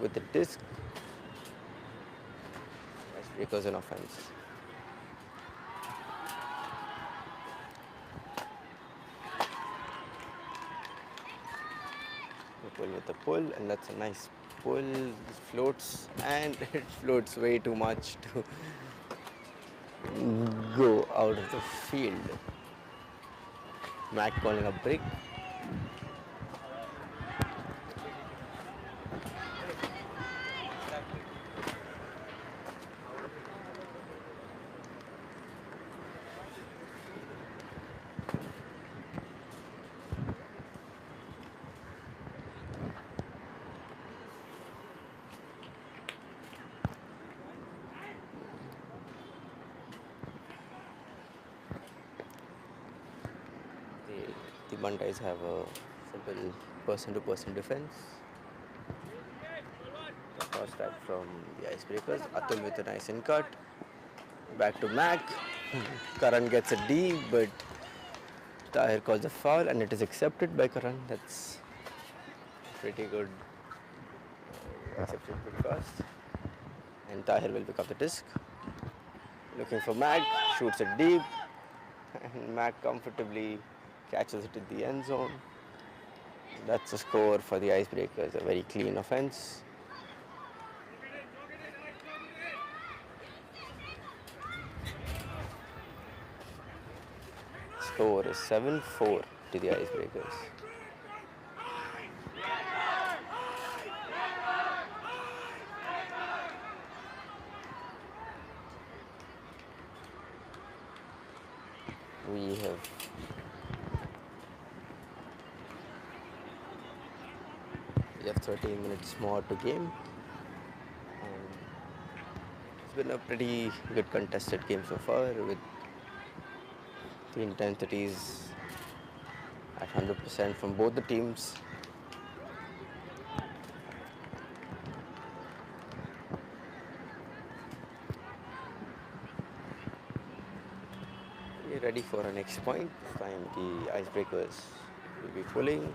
with the disc. Icebreakers in offense. We pull with the pull, and that's a nice pull. It floats, and it floats way too much to go out of the field. Mac calling a break. The Bantais have a simple person-to-person defense. First tap from the Icebreakers. Atul with a nice in cut. Back to Mac. Karan gets a D, but Tahir calls a foul, and it is accepted by Karan. That's pretty good. Accepted pretty fast. And Tahir will pick up the disc. Looking for Mac. Shoots it deep. And Mac comfortably catches it in the end zone. That's a score for the Icebreakers, a very clean offense. Score is 7-4 to the Icebreakers. We have 13 minutes more to game. It's been a pretty good contested game so far, with the intensities at 100% from both the teams. We're ready for our next point. This time the Icebreakers will be pulling.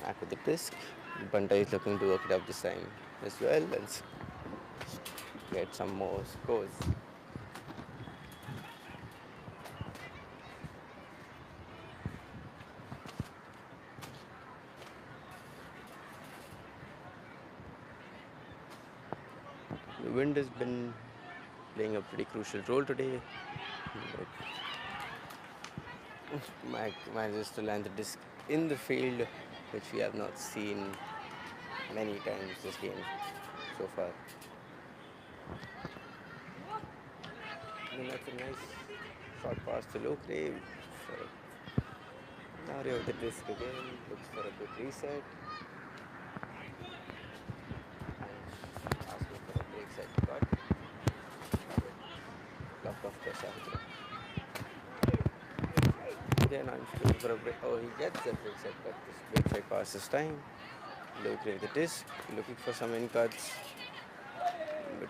Back with the disc. Bantai is looking to work it up this time as well. Let's get some more scores. The wind has been playing a pretty crucial role today. Mac manages to land the disc in the field, which we have not seen many times this game so far. And that's a nice short pass to Lokre. Mario with the disc again, looks for a good reset. And asking for a break set cut. Blocked off the Sahitra. Again, I'm looking for a break. Oh, he gets the break set cut. This break set pass this time. Lokre with the disc, looking for some in cuts. But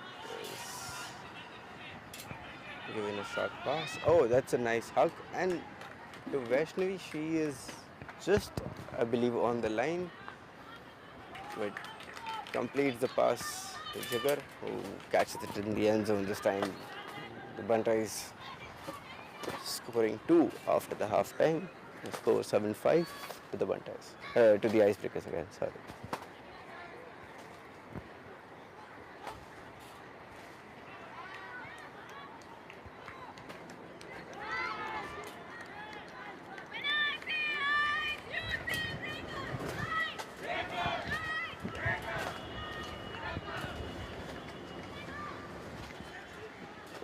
giving a short pass. Oh, that's a nice hug. And to Vaishnavi, she is just, I believe, on the line. But completes the pass to Jigar, who catches it in the end zone this time. The BANTAIS scoring 2 after the half time. The score 7-5 to the BANTAIS. To the Icebreakers again, sorry.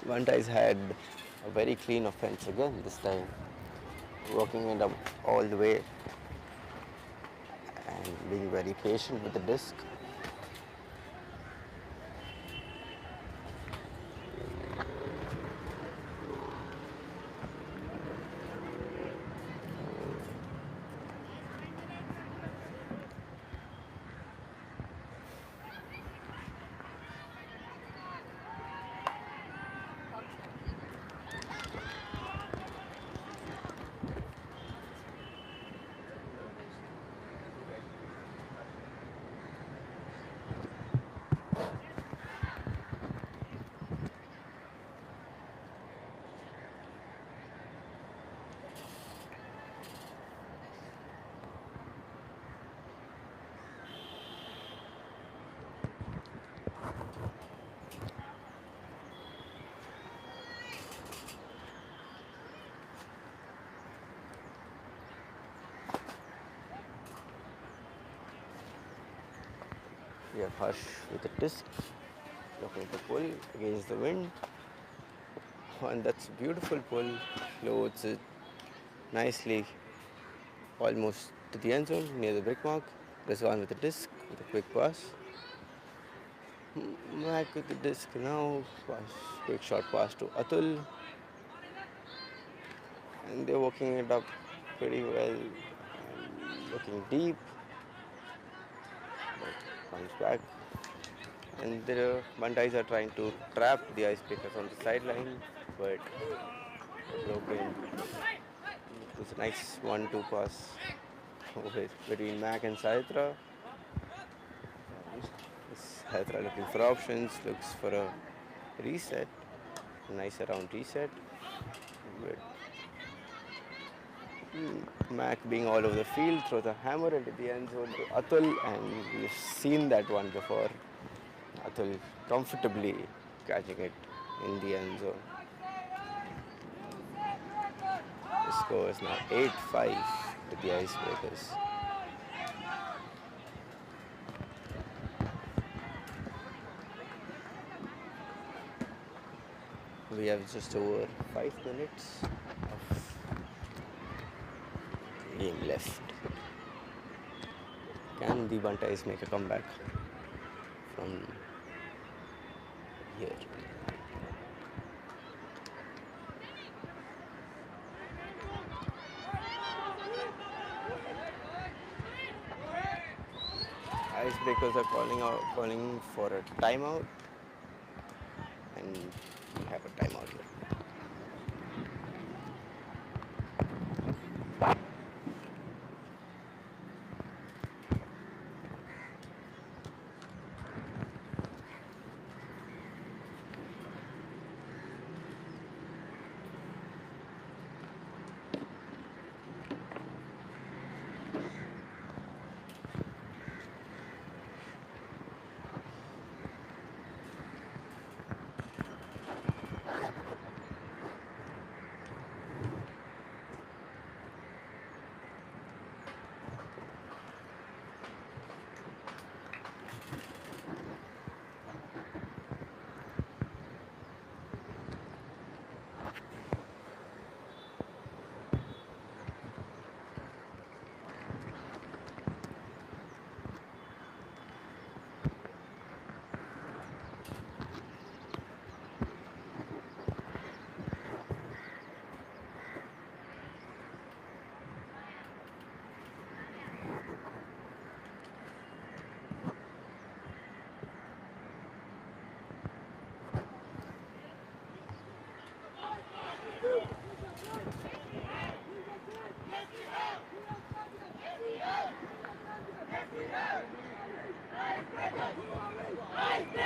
BANTAIS had a very clean offense again this time, working it up all the way and being very patient with the disc. We have Harsh with the disc, looking to pull against the wind. And that's a beautiful pull, floats it nicely almost to the end zone near the brick mark. Rizwan with the disc with a quick pass. Mac with the disc now, quick short pass to Atul. And they're working it up pretty well, and looking deep. But comes back. And the BANTAIS are trying to trap the Icebreakers on the sideline, but broken. It was a nice 1-2 pass between Mac and Sahitra. Sahitra looking for options, looks for a reset, a nice around reset. But Mac being all over the field throws a hammer into the end zone to Atul, and we've seen that one before. Atul comfortably catching it in the end zone. The score is now 8-5 to the Icebreakers. We have just over 5 minutes of game left. Can the BANTAIS make a comeback from here? Icebreakers are calling for a timeout, and we have a timeout here. So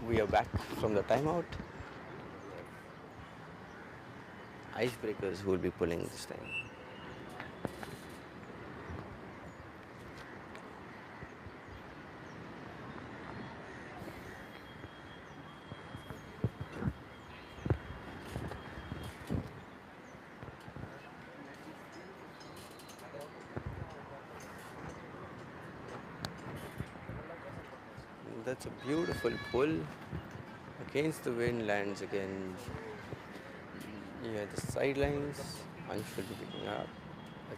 we are back from the timeout. Icebreakers who will be pulling this time. That's a beautiful pull. Against the wind, lands again. Yeah, the sidelines. Ansh will be picking up.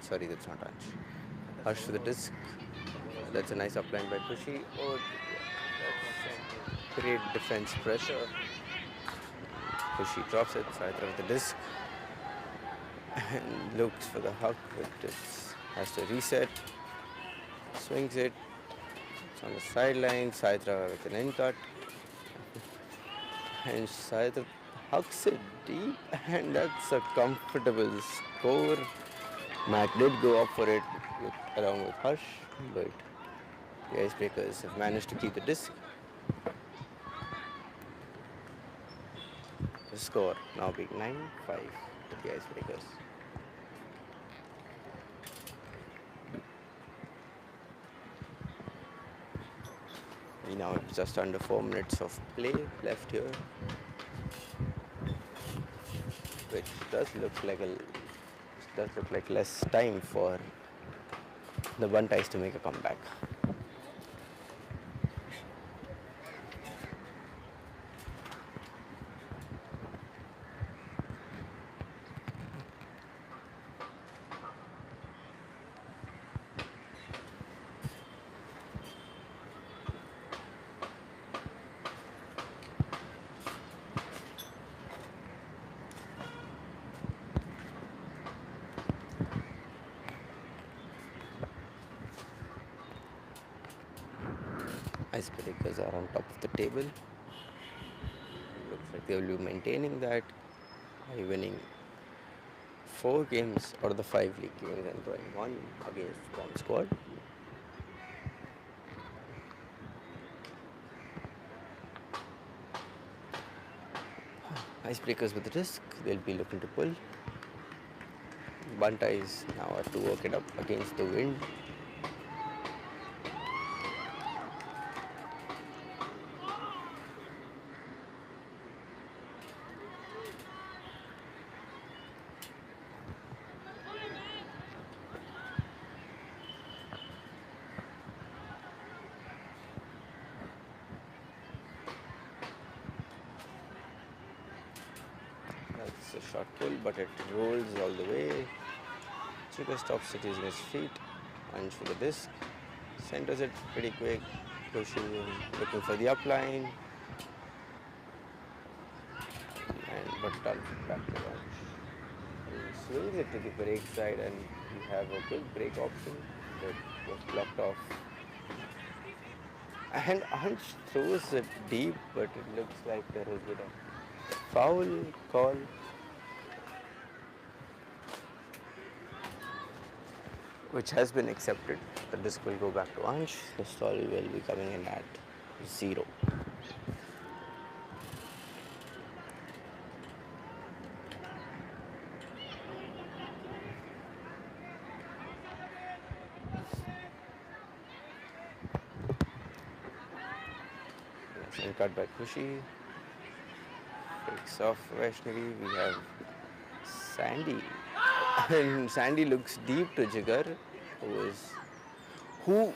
Sorry, that's not Ansh. Harsh to the disc. That's a nice upline by Kushi. Oh, that's great defense pressure. Kushi drops it. Saitra with the disc. And looks for the hook, but it has to reset. Swings it. It's on the sideline. Saitra with an in cut. And Saitra hucks it deep, and that's a comfortable score. Matt did go up for it along with Harsh, but the Icebreakers have managed to keep the disc. The score now being 9-5 with the Icebreakers. We now have just under 4 minutes of play left here, which does look like less time for the Bantais to make a comeback. Icebreakers are on top of the table. Looks like they will be maintaining that by winning 4 games out of the 5 league games and drawing 1 against Bomb Squad. Icebreakers with the disc, they'll be looking to pull. Bantais now have to work it up against the wind. That's a short pull, but it rolls all the way. Chico stops it using his feet. Punch for the disc. Centers it pretty quick. Pushing, looking for the upline. And but back to launch. He swings it to the break side, and you have a good break option that was blocked off. And Ansh throws it deep, but it looks like there has been a foul call. Which has been accepted. The disc will go back to Ansh. The stall will be coming in at 0. And cut by Kushi. Takes off Vaishnavi. We have Sandy. And Sandy looks deep to Jigar, who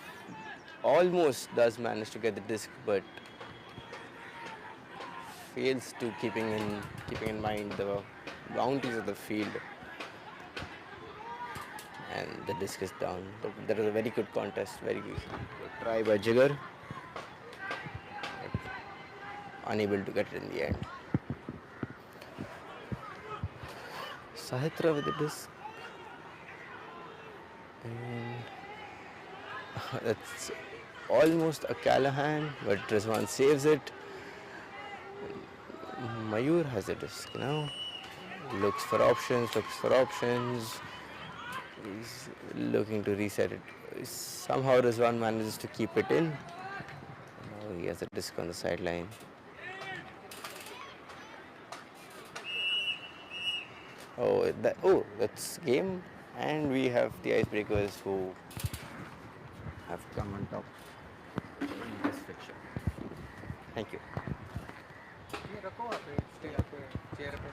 almost does manage to get the disc, but fails to keeping in mind the boundaries of the field. And the disc is down. That was a very good contest, very good try by Jigar. Unable to get it in the end. Sahitra with the disc. And That's almost a Callahan, but Rizwan saves it. Mayur has a disc now. Looks for options, looks for options. He's looking to reset it. Somehow Rizwan manages to keep it in. Now he has a disc on the sideline. That's game. And we have the icebreakers who have come on top in this fixture. Thank you. ये रखो आप chair पे